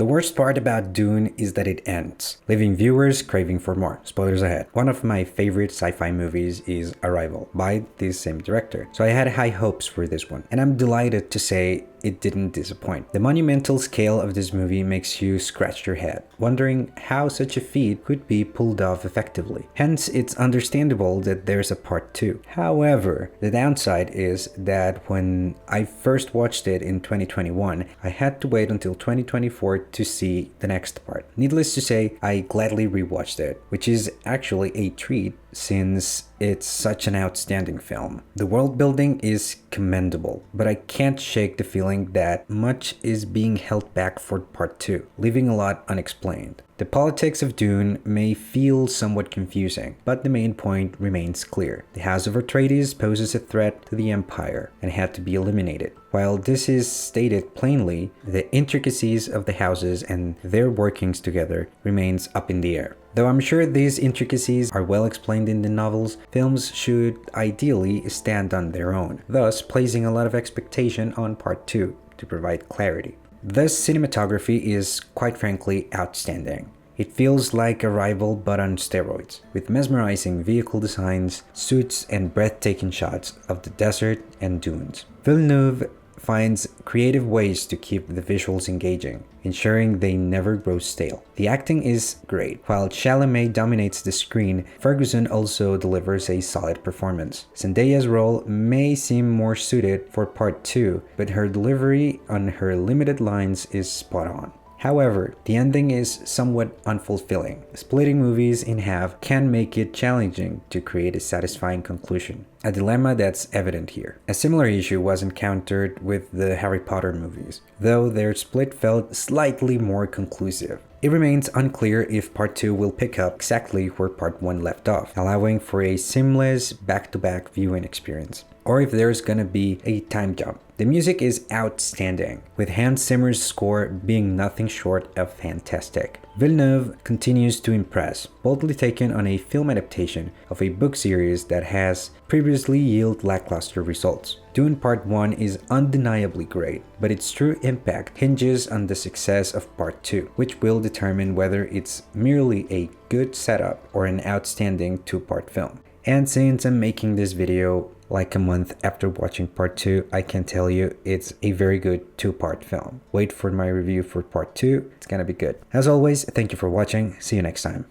The worst part about Dune is that it ends, leaving viewers craving for more. Spoilers ahead. One of my favorite sci-fi movies is Arrival, by this same director, so I had high hopes for this one, and I'm delighted to say it didn't disappoint. The monumental scale of this movie makes you scratch your head, wondering how such a feat could be pulled off effectively. Hence, it's understandable that there's a part 2. However, the downside is that when I first watched it in 2021, I had to wait until 2024 to see the next part. Needless to say, I gladly rewatched it, which is actually a treat since it's such an outstanding film. The world building is commendable, but I can't shake the feeling that much is being held back for part 2, leaving a lot unexplained. The politics of Dune may feel somewhat confusing, but the main point remains clear. The House of Atreides poses a threat to the Empire and had to be eliminated. While this is stated plainly, the intricacies of the houses and their workings together remains up in the air. Though I'm sure these intricacies are well explained in the novels, films should ideally stand on their own, thus placing a lot of expectation on part 2 to provide clarity. The cinematography is, quite frankly, outstanding. It feels like Arrival but on steroids, with mesmerizing vehicle designs, suits, and breathtaking shots of the desert and dunes. Villeneuve finds creative ways to keep the visuals engaging, ensuring they never grow stale. The acting is great. While Chalamet dominates the screen, Ferguson also delivers a solid performance. Zendaya's role may seem more suited for part 2, but her delivery on her limited lines is spot on. However, the ending is somewhat unfulfilling. Splitting movies in half can make it challenging to create a satisfying conclusion, a dilemma that's evident here. A similar issue was encountered with the Harry Potter movies, though their split felt slightly more conclusive. It remains unclear if part 2 will pick up exactly where part 1 left off, allowing for a seamless back-to-back viewing experience, or if there's gonna be a time jump. The music is outstanding, with Hans Zimmer's score being nothing short of fantastic. Villeneuve continues to impress, boldly taking on a film adaptation of a book series that has previously yielded lackluster results. Dune Part 1 is undeniably great, but its true impact hinges on the success of Part 2, which will determine whether it's merely a good setup or an outstanding two-part film. And since I'm making this video like a month after watching part 2, I can tell you it's a very good two-part film. Wait for my review for part 2, it's gonna be good. As always, thank you for watching, see you next time.